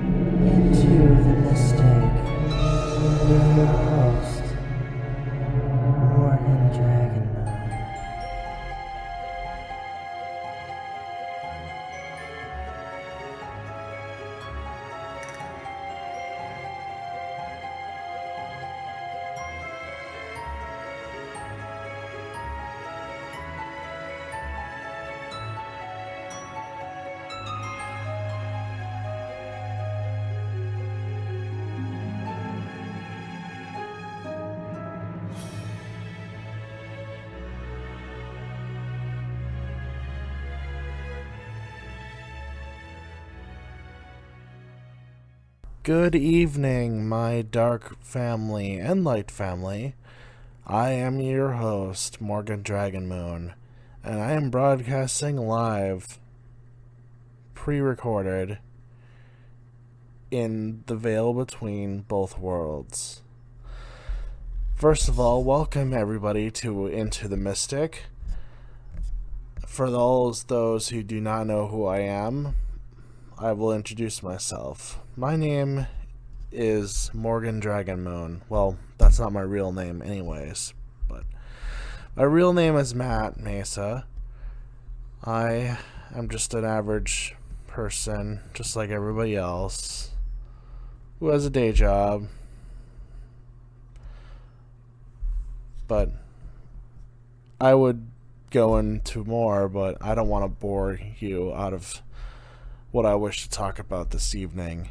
Into the Mystic with your host, Morgan Dragonmoon. Good evening, my dark family and light family. I am your host, Morgan Dragonmoon, and I am broadcasting live, pre-recorded, in the veil between both worlds. First of all, welcome everybody to Into the Mystic. For those who do not know who I am, I will introduce myself. My name is Morgan Dragonmoon. Well, that's not my real name anyways, but my real name is Matt Mesa. I am just an average person, just like everybody else, who has a day job. But I would go into more, but I don't want to bore you out of what I wish to talk about this evening.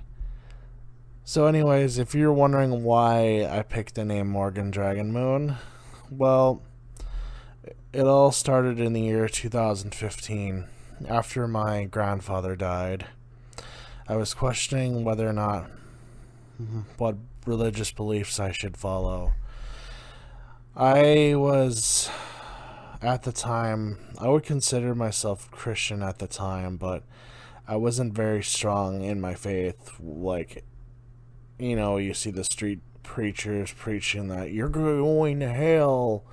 So anyways, if you're wondering why I picked the name Morgan Dragonmoon, well, it all started in the year 2015, after my grandfather died. I was questioning whether or not what religious beliefs I should follow. I was, at the time, I would consider myself Christian at the time, but I wasn't very strong in my faith. Like, you know, you see the street preachers preaching that you're going to hell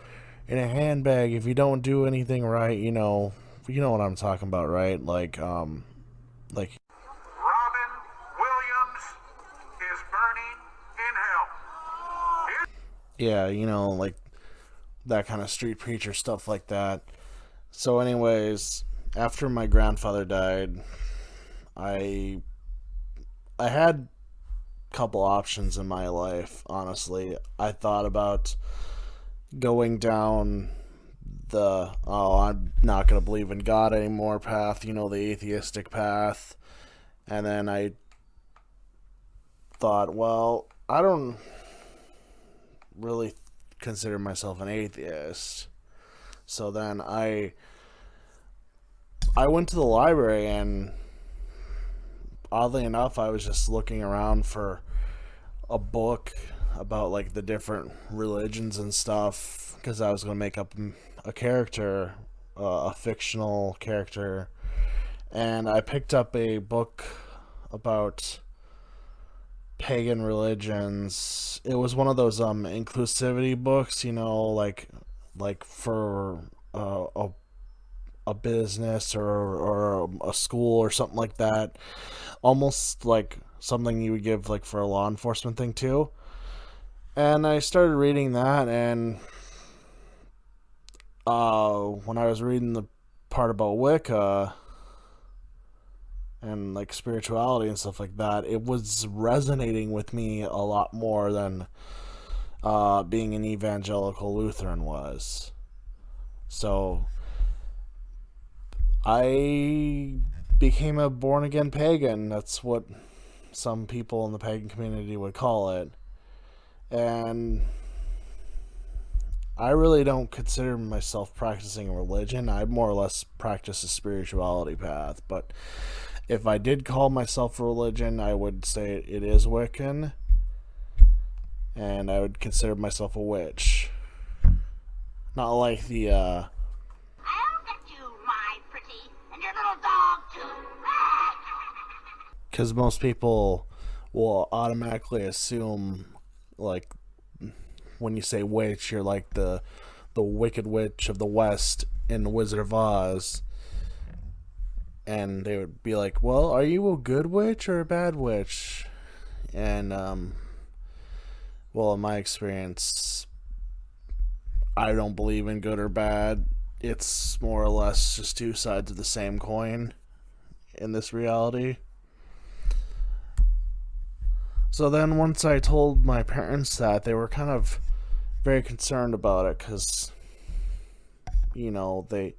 in a handbag if you don't do anything right. You know what I'm talking about, right? Like Robin Williams is burning in hell. yeah, like that kind of street preacher stuff like that. So anyways, after my grandfather died, I had a couple options in my life, honestly. I thought about going down the I'm not going to believe in God anymore path, the atheistic path. And then I thought, well, I don't really consider myself an atheist. So then I went to the library, and oddly enough, I was just looking around for a book about like the different religions and stuff, because I was going to make up a character, a fictional character, and I picked up a book about pagan religions. It was one of those inclusivity books, like for a business or a school or something like that, almost like something you would give like for a law enforcement thing too. And I started reading that, and when I was reading the part about Wicca and like spirituality and stuff like that, it was resonating with me a lot more than being an evangelical Lutheran was. So I became a born again pagan. That's what some people in the pagan community would call it. And I really don't consider myself practicing religion. I more or less practice a spirituality path. But if I did call myself a religion, I would say it is Wiccan. And I would consider myself a witch. Not like the, I'll get you, my pretty, and your little dog, too. because most people will automatically assume, like, when you say witch, you're like the Wicked Witch of the West in The Wizard of Oz. and they would be like, well, are you a good witch or a bad witch? And, well, in my experience, I don't believe in good or bad. It's more or less just two sides of the same coin in this reality. So then once I told my parents that, they were kind of very concerned about it because, you know, they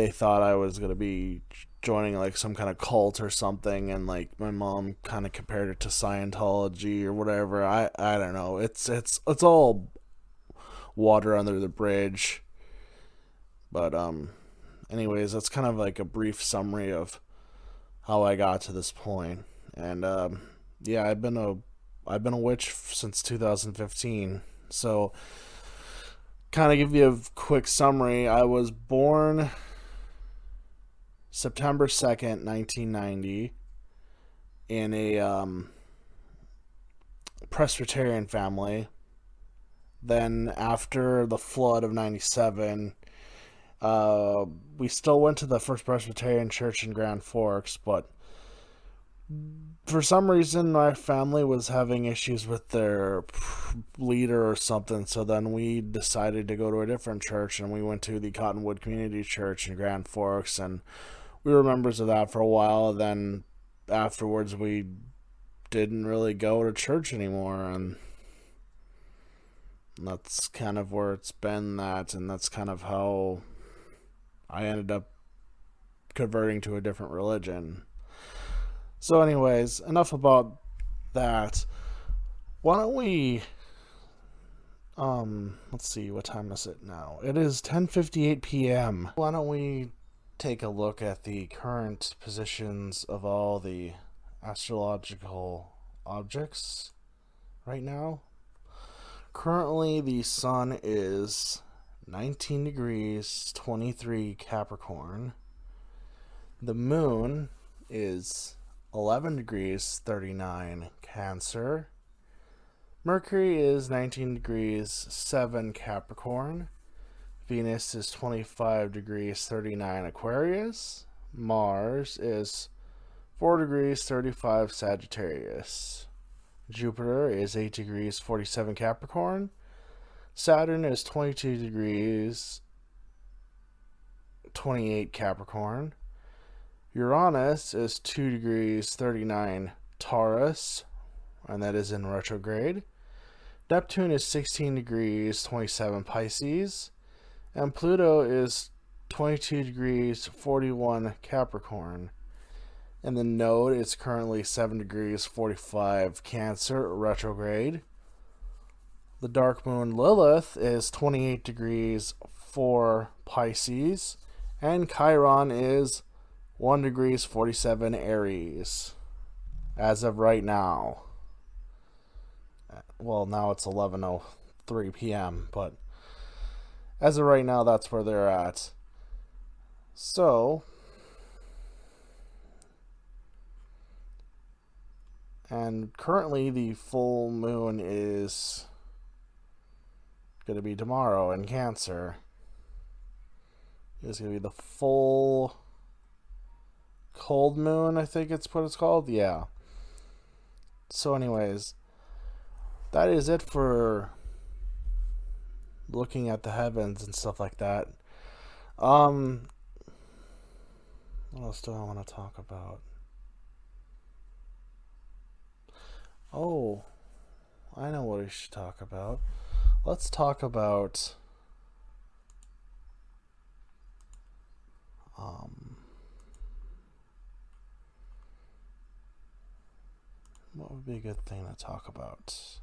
thought I was going to be joining like some kind of cult or something, and like my mom kind of compared it to Scientology or whatever. I don't know. It's all water under the bridge. But anyways, that's kind of like a brief summary of how I got to this point. And yeah, I've been a witch since 2015. So kind of give you a quick summary. I was born September 2nd, 1990 in a Presbyterian family. Then after the flood of 97, we still went to the First Presbyterian Church in Grand Forks, but for some reason my family was having issues with their leader or something, so then we decided to go to a different church, and we went to the Cottonwood Community Church in Grand Forks, and we were members of that for a while. Then afterwards we didn't really go to church anymore, and that's kind of where it's been that, and that's kind of how I ended up converting to a different religion. So anyways, enough about that. Why don't we let's see, what time is it now? It is 10:58 p.m. Why don't we take a look at the current positions of all the astrological objects right now? Currently, the sun is 19 degrees 23 Capricorn. The moon is 11 degrees 39 Cancer. Mercury is 19 degrees 7 Capricorn. Venus is 25 degrees 39 Aquarius. Mars is 4 degrees 35 Sagittarius. Jupiter is 8 degrees 47 Capricorn. Saturn is 22 degrees 28 Capricorn. Uranus is 2 degrees 39 Taurus, and that is in retrograde. Neptune is 16 degrees 27 Pisces. And Pluto is 22 degrees 41 Capricorn. And the node is currently 7 degrees 45 Cancer, retrograde. The dark moon Lilith is 28 degrees 4 Pisces. And Chiron is 1 degrees 47 Aries. As of right now. Well, now it's 11:03 p.m., but as of right now, that's where they're at. So, and currently the full moon is going to be tomorrow in Cancer. It's going to be the full cold moon, I think it's what it's called. Yeah. So anyways, that is it for looking at the heavens and stuff like that. What else do I want to talk about? Oh, I know what we should talk about. Let's talk about what would be a good thing to talk about?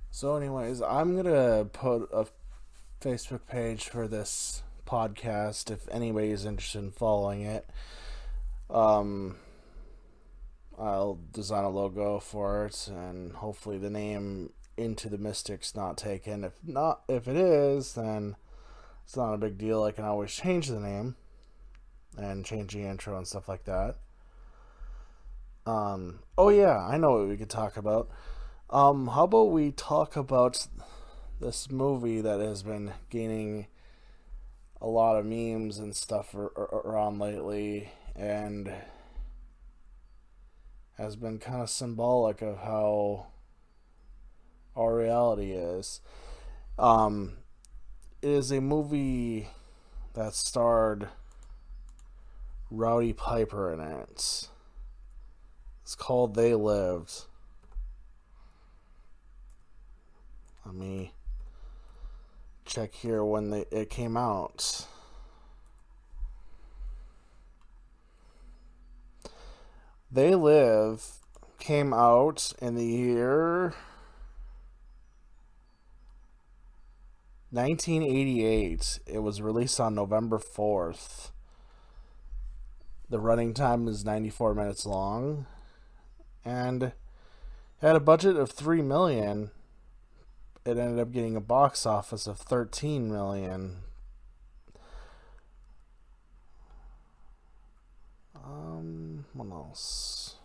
So anyways, I'm going to put a Facebook page for this podcast if anybody is interested in following it. I'll design a logo for it, and hopefully the name Into the Mystic's not taken. If it is, then it's not a big deal. I can always change the name and change the intro and stuff like that. Oh yeah, I know what we could talk about. How about we talk about this movie that has been gaining a lot of memes and stuff around lately, and has been kind of symbolic of how our reality is. It is a movie that starred Rowdy Piper in it. It's called They Lived. Let me check here when it came out. They Live came out in the year 1988. It was released on November 4th. The running time is 94 minutes long, and had a budget of $3 million. It ended up getting a box office of $13 million. What else?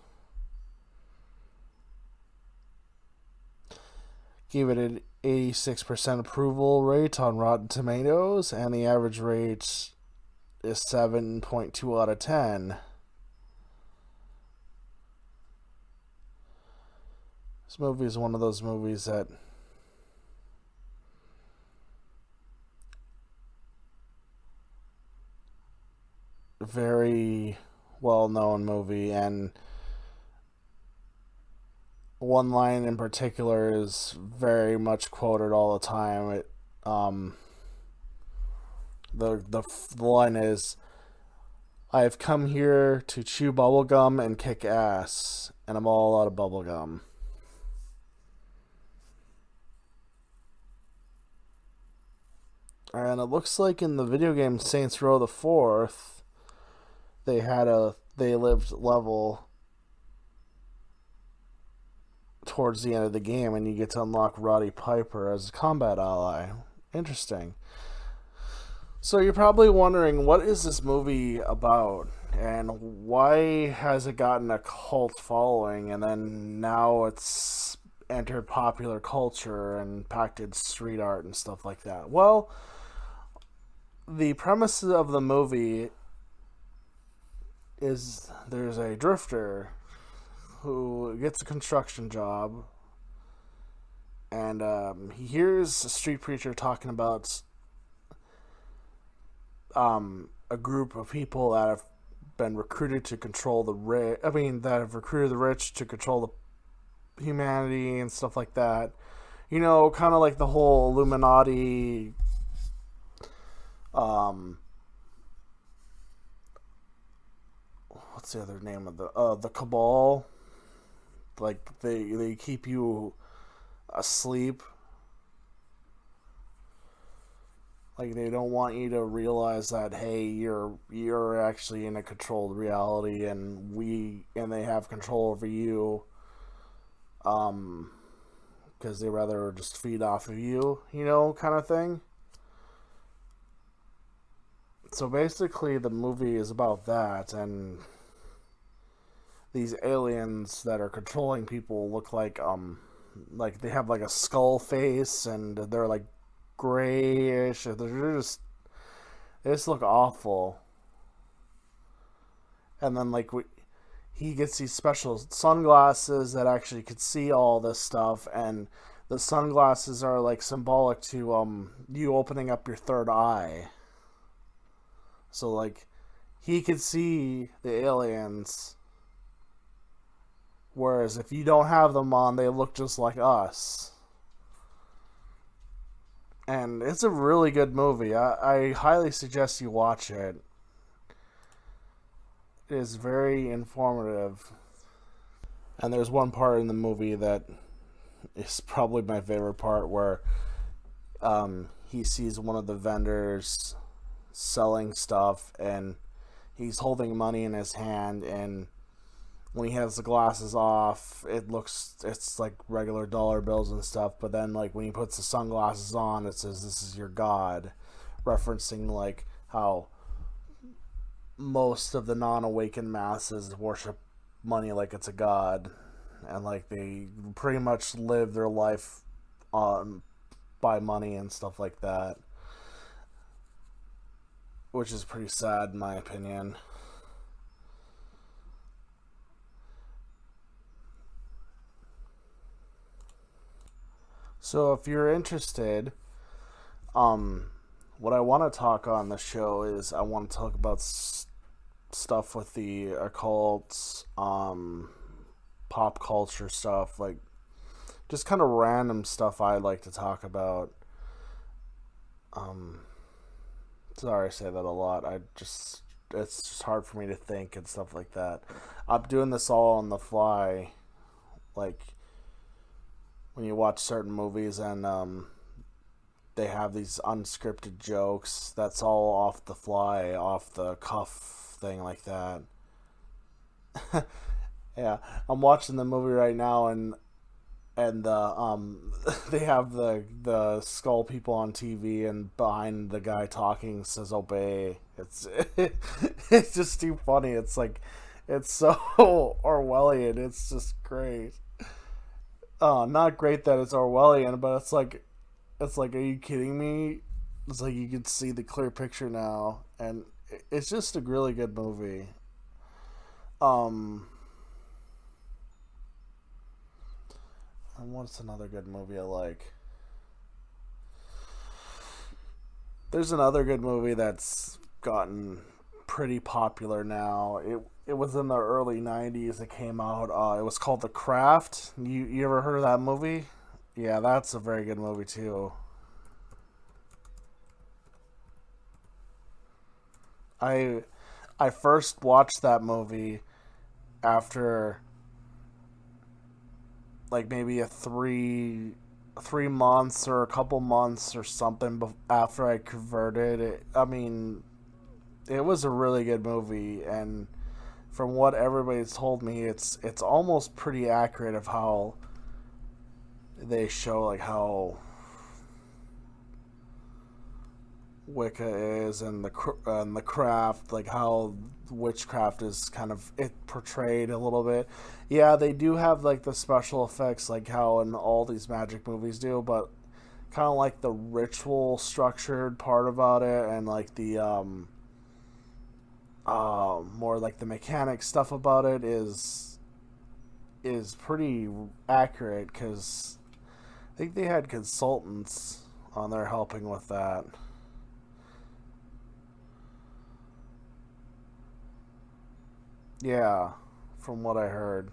Gave it an 86% approval rate on Rotten Tomatoes, and the average rate is 7.2 out of 10. This movie is one of those movies that very well-known movie, and one line in particular is very much quoted all the time. The line is, "I've come here to chew bubblegum and kick ass, and I'm all out of bubblegum." And it looks like in the video game Saints Row the 4th, they had a They Lived level towards the end of the game, and you get to unlock Roddy Piper as a combat ally. Interesting. So you're probably wondering, what is this movie about, and why has it gotten a cult following, and then now it's entered popular culture and impacted street art and stuff like that? Well, the premise of the movie is there's a drifter who gets a construction job, and he hears a street preacher talking about a group of people that have been recruited to control the rich. That have recruited the rich to control the humanity and stuff like that. You know, kind of like the whole Illuminati. What's the other name of the Cabal? Like they keep you asleep. Like, they don't want you to realize that, hey, you're actually in a controlled reality, and they have control over you, because they rather just feed off of you, kind of thing. So basically, the movie is about that, and these aliens that are controlling people look like they have like a skull face, and they're like grayish. They just look awful. And then he gets these special sunglasses that actually could see all this stuff, and the sunglasses are like symbolic to you opening up your third eye. So like he could see the aliens, whereas if you don't have them on, they look just like us. And it's a really good movie. I highly suggest you watch it. It is very informative. And there's one part in the movie that is probably my favorite part, where he sees one of the vendors selling stuff, and he's holding money in his hand, and when he has the glasses off, it's like regular dollar bills and stuff, but then when he puts the sunglasses on, it says, "This is your God," referencing how most of the non-awakened masses worship money like it's a god, and they pretty much live their life by money and stuff like that. which is pretty sad in my opinion. So if you're interested, what I want to talk on the show is I want to talk about stuff with the occult, pop culture stuff, like just kind of random stuff I like to talk about. Sorry I say that a lot. It's just hard for me to think and stuff like that. I'm doing this all on the fly, like when you watch certain movies and they have these unscripted jokes. That's all off the fly, off the cuff thing like that. Yeah, I'm watching the movie right now, and they have the skull people on TV, and behind the guy talking says "obey." It's just too funny. It's like it's so Orwellian. It's just great. Not great that it's Orwellian, but it's like, are you kidding me? It's like you can see the clear picture now, and it's just a really good movie. And what's another good movie I like? There's another good movie that's gotten pretty popular now. It was in the early '90s. It came out. It was called The Craft. You ever heard of that movie? Yeah, that's a very good movie too. I I first watched that movie after like maybe a three months or a couple months or something after I converted. I mean, it was a really good movie, and from what everybody's told me, it's almost pretty accurate of how they show like how Wicca is and the craft, like how witchcraft is kind of it portrayed a little bit. Yeah, they do have like the special effects, like how in all these magic movies do, but kind of like the ritual structured part about it, and like the more like the mechanic stuff about it is pretty accurate, because I think they had consultants on there helping with that. Yeah, from what I heard.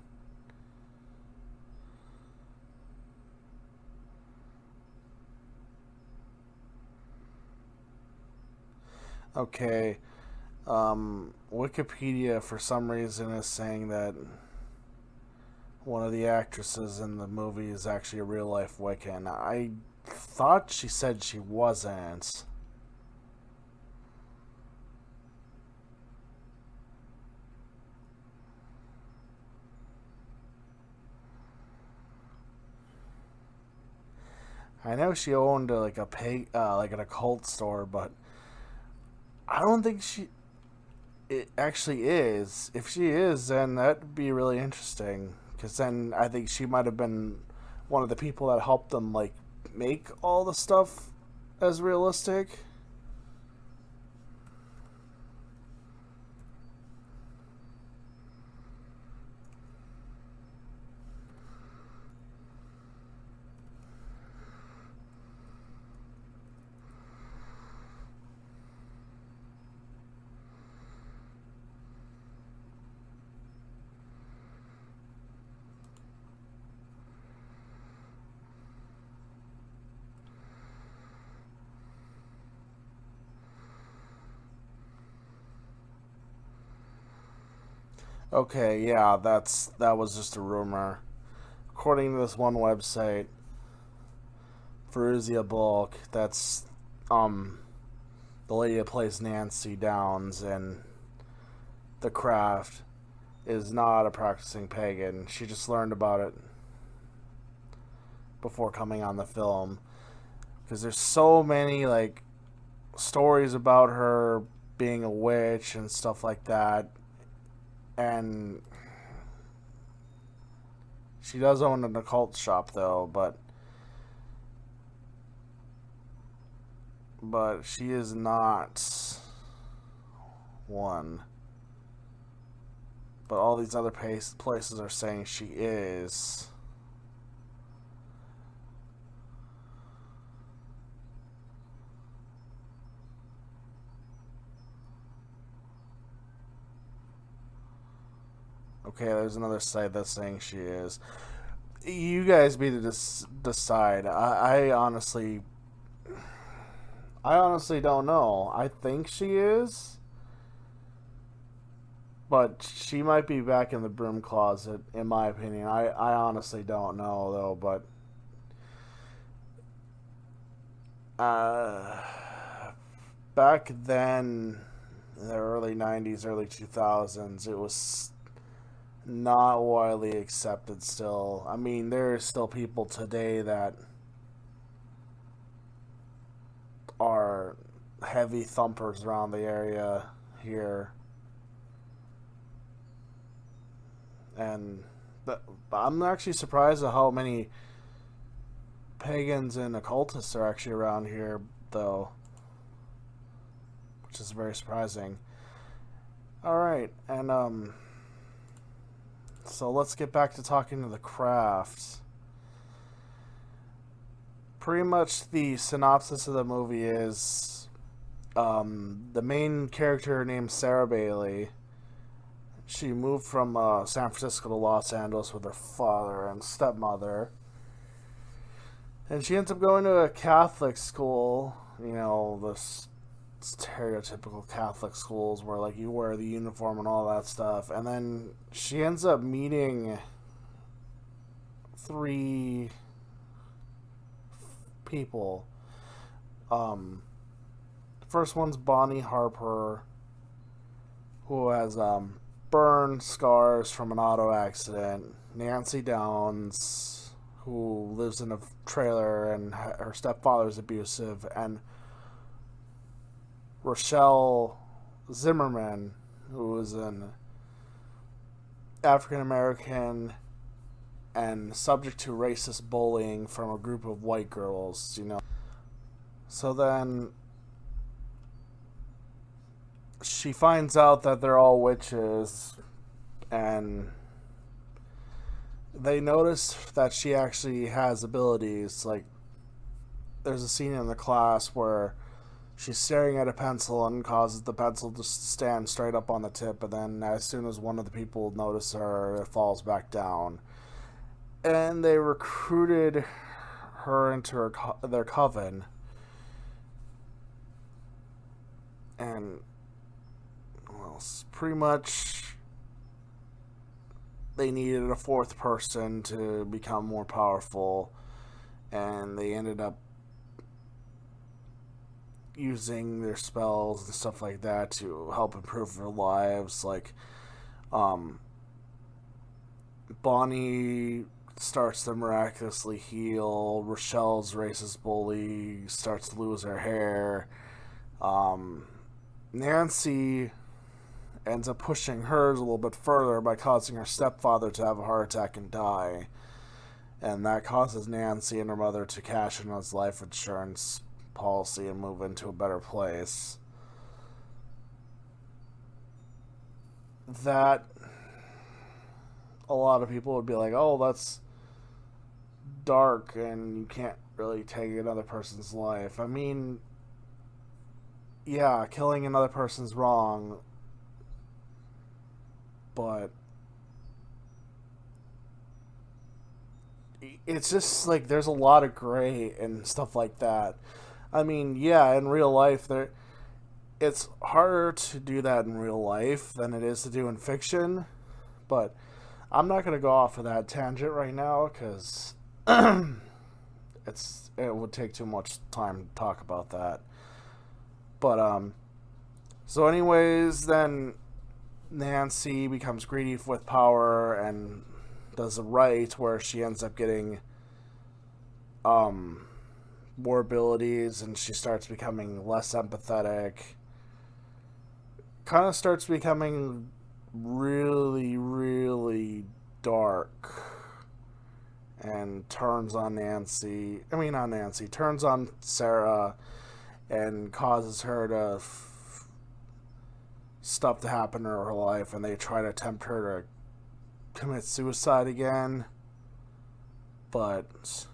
Okay, Wikipedia for some reason is saying that one of the actresses in the movie is actually a real life Wiccan. I thought she said she wasn't. I know she owned like like an occult store, but I don't think it actually is. If she is, then that'd be really interesting. Because then I think she might have been one of the people that helped them like make all the stuff as realistic. Okay, yeah, that was just a rumor. According to this one website, Feruzia Bulk, that's um the lady that plays Nancy Downs in The Craft, is not a practicing pagan. She just learned about it before coming on the film, because there's so many like stories about her being a witch and stuff like that, and she does own an occult shop though, but she is not one. But all these other places are saying she is. Okay, there's another site that's saying she is. You guys be to decide. I honestly don't know. I think she is. But she might be back in the broom closet, in my opinion. I honestly don't know, though. But back then, in the early 90s, early 2000s, it was not widely accepted still. I mean, there are still people today that are heavy thumpers around the area here. And I'm actually surprised at how many pagans and occultists are actually around here, though. Which is very surprising. Alright, and so let's get back to talking to the crafts. Pretty much the synopsis of the movie is the main character named Sarah Bailey. She moved from San Francisco to Los Angeles with her father and stepmother. And she ends up going to a Catholic school, you know, the stereotypical Catholic schools where, like, you wear the uniform and all that stuff. And then she ends up meeting 3 people. First one's Bonnie Harper, who has burn scars from an auto accident. Nancy Downs, who lives in a trailer and her stepfather's abusive, and Rochelle Zimmerman, who is an African American and subject to racist bullying from a group of white girls, you know. So then she finds out that they're all witches, and they notice that she actually has abilities. Like, there's a scene in the class where she's staring at a pencil and causes the pencil to stand straight up on the tip, and then as soon as one of the people notice her, it falls back down. And they recruited her into their coven. And, well, pretty much they needed a 4th person to become more powerful, and they ended up using their spells and stuff like that to help improve their lives. Like, Bonnie starts to miraculously heal. Rochelle's racist bully starts to lose her hair. Nancy ends up pushing hers a little bit further by causing her stepfather to have a heart attack and die. And that causes Nancy and her mother to cash in on his life insurance policy and move into a better place. That a lot of people would be like, oh, that's dark and you can't really take another person's life. I mean, yeah, killing another person's wrong, but it's just like there's a lot of gray and stuff like that. I mean, yeah, in real life, it's harder to do that in real life than it is to do in fiction, but I'm not going to go off of that tangent right now because it would take too much time to talk about that. But, so anyways, then Nancy becomes greedy with power and does a rite where she ends up getting, more abilities, and she starts becoming less empathetic. Kind of starts becoming really, really dark. And turns on turns on Sarah and causes her to stuff that happened in her life, and they try to tempt her to commit suicide again. But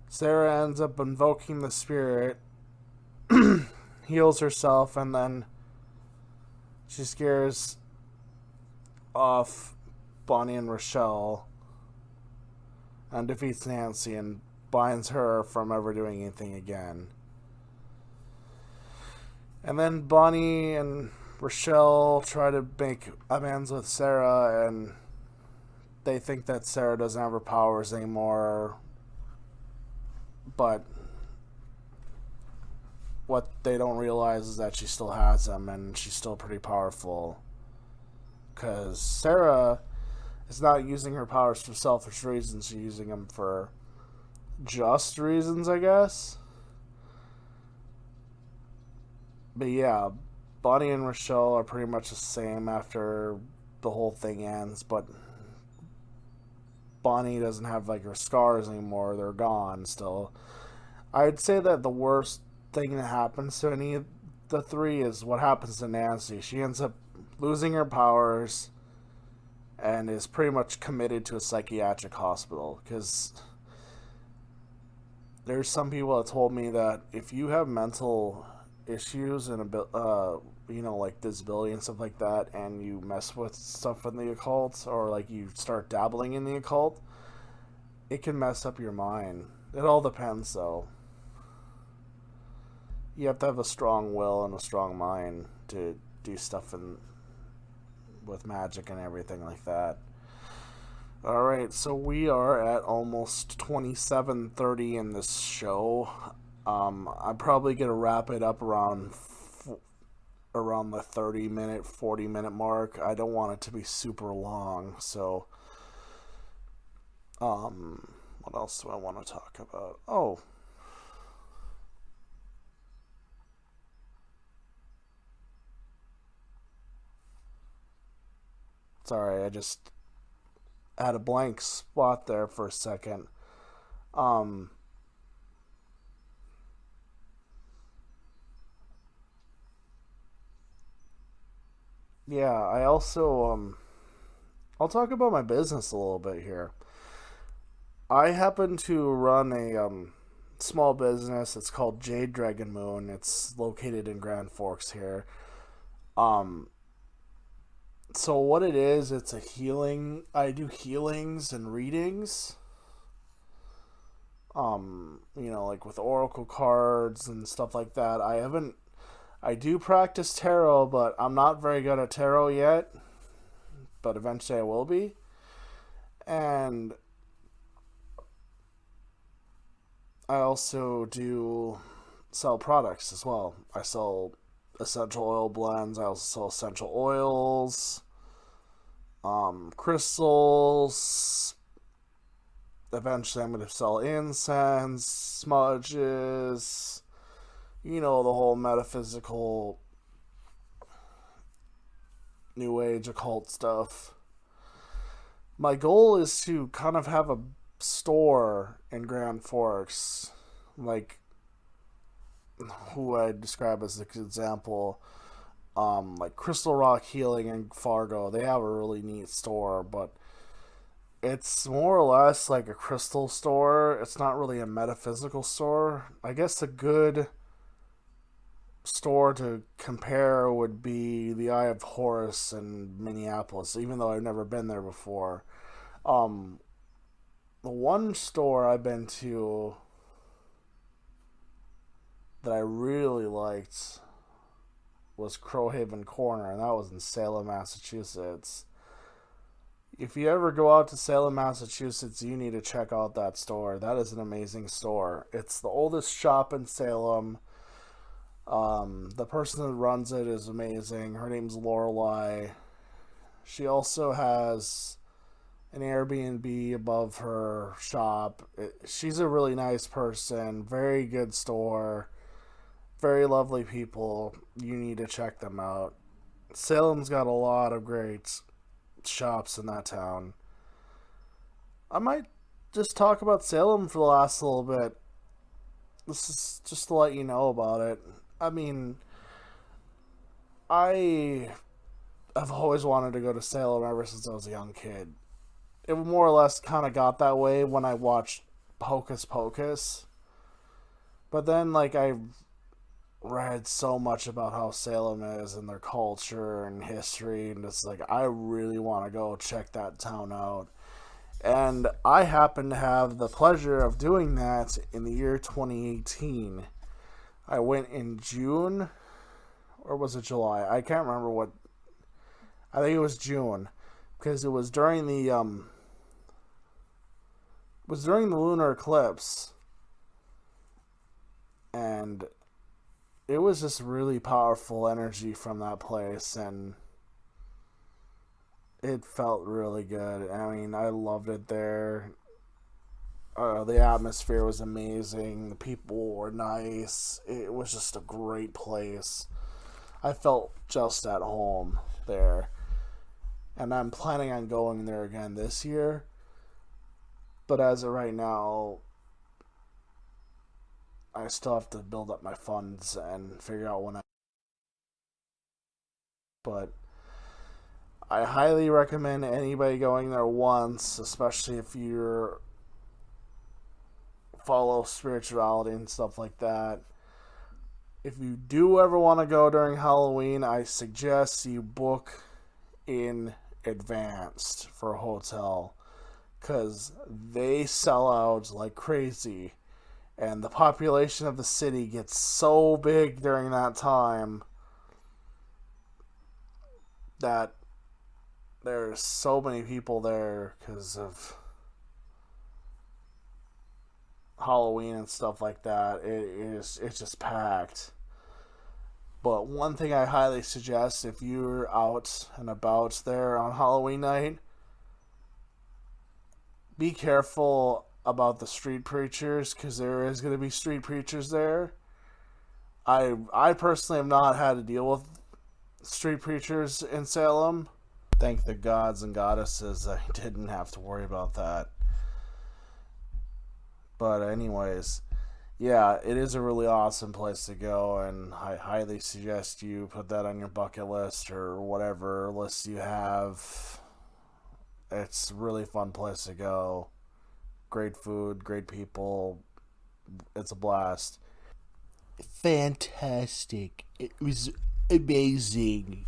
Sarah ends up invoking the spirit, heals herself, and then she scares off Bonnie and Rochelle and defeats Nancy and binds her from ever doing anything again. And then Bonnie and Rochelle try to make amends with Sarah, and they think that Sarah doesn't have her powers anymore. But what they don't realize is that she still has them, and she's still pretty powerful. Because Sarah is not using her powers for selfish reasons, she's using them for just reasons, I guess. But yeah, Bonnie and Rochelle are pretty much the same after the whole thing ends, but Bonnie doesn't have like her scars anymore, they're gone still. I'd say that the worst thing that happens to any of the three is what happens to Nancy. She ends up losing her powers and is pretty much committed to a psychiatric hospital, because there's some people that told me that if you have mental issues and like disability and stuff like that, and you mess with stuff in the occult, or like you start dabbling in the occult, it can mess up your mind. It all depends, though. You have to have a strong will and a strong mind to do stuff with magic and everything like that. Alright, so we are at almost 27:30 in this show. I'm probably going to wrap it up around the 30-minute, 40-minute mark. I don't want it to be super long, so what else do I want to talk about? Oh, sorry, I just had a blank spot there for a second. Yeah, I also, I'll talk about my business a little bit here. I happen to run a, small business. It's called Dragonmoon. It's located in Grand Forks here. So what it is, it's a healing, I do healings and readings. Like with oracle cards and stuff like that. I do practice tarot, but I'm not very good at tarot yet. But eventually I will be. And I also do sell products as well. I sell essential oil blends. I also sell essential oils, crystals. Eventually I'm going to sell incense, smudges, the whole metaphysical, new age occult stuff. My goal is to kind of have a store in Grand Forks, like who I describe as an example, like Crystal Rock Healing in Fargo. They have a really neat store, but it's more or less like a crystal store. It's not really a metaphysical store. I guess a good store to compare would be the Eye of Horus in Minneapolis, even though I've never been there before. The one store I've been to that I really liked was Crowhaven Corner, and that was in Salem, Massachusetts. If you ever go out to Salem, Massachusetts, you need to check out that store. That is an amazing store. It's the oldest shop in Salem. The person that runs it is amazing. Her name's Lorelei. She also has an Airbnb above her shop. She's a really nice person. Very good store. Very lovely people. You need to check them out. Salem's got a lot of great shops in that town. I might just talk about Salem for the last little bit. This is just to let you know about it. I mean, I've always wanted to go to Salem ever since I was a young kid. It more or less kind of got that way when I watched Hocus Pocus. But then, like, I read so much about how Salem is and their culture and history, and it's like, I really want to go check that town out. And I happen to have the pleasure of doing that in the year 2018. I went in June, or was it July? I can't remember what. I think it was June, because it was during the lunar eclipse, and it was just really powerful energy from that place, and it felt really good. I mean, I loved it there. The atmosphere was amazing. The people were nice. It was just a great place. I felt just at home there. And I'm planning on going there again this year. But as of right now, I still have to build up my funds and figure out when But I highly recommend anybody going there once, especially if you follow spirituality and stuff like that. If you do ever want to go during Halloween, I suggest you book in advance for a hotel, because they sell out like crazy, and the population of the city gets so big during that time that there's so many people there because of Halloween and stuff like that. It's just packed. But one thing I highly suggest, if you're out and about there on Halloween night, be careful about the street preachers, because there is going to be street preachers there. I personally have not had to deal with street preachers in Salem. Thank the gods and goddesses I didn't have to worry about that. But anyways, yeah, it is a really awesome place to go, and I highly suggest you put that on your bucket list or whatever list you have. It's a really fun place to go. Great food, great people. It's a blast. Fantastic. It was amazing.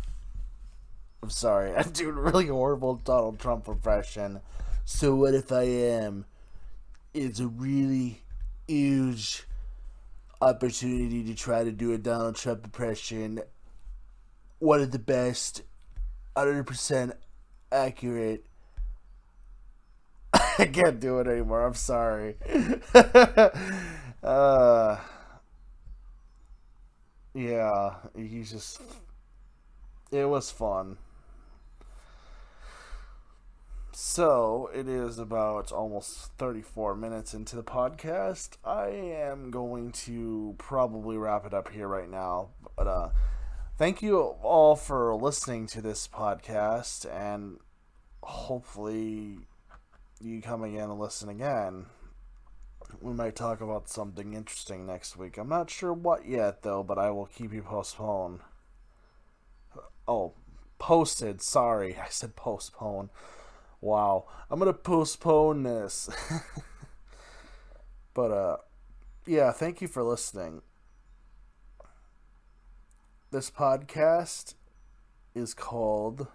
I'm sorry, I'm doing a really horrible Donald Trump impression. So what if I am? It's a really huge opportunity to try to do a Donald Trump impression. One of the best, 100% accurate. I can't do it anymore, I'm sorry. Yeah, it was fun. So, it is about almost 34 minutes into the podcast. I am going to probably wrap it up here right now. But thank you all for listening to this podcast, and hopefully you come again and listen again. We might talk about something interesting next week. I'm not sure what yet, though, but I will keep you posted. Sorry, I said postpone. Wow, I'm gonna postpone this. But, yeah, thank you for listening. This podcast is called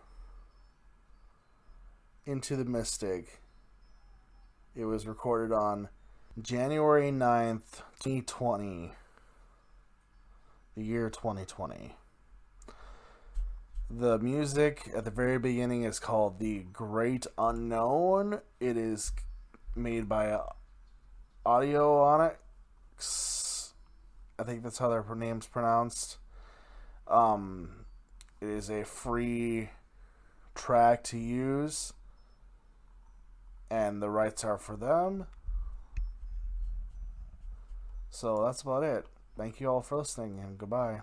Into the Mystic. It was recorded on January 9th, 2020. The year 2020. The music at the very beginning is called The Great Unknown. It is made by Audioonics. I think that's how their name's pronounced. It is a free track to use, and the rights are for them. So that's about it. Thank you all for listening, and goodbye.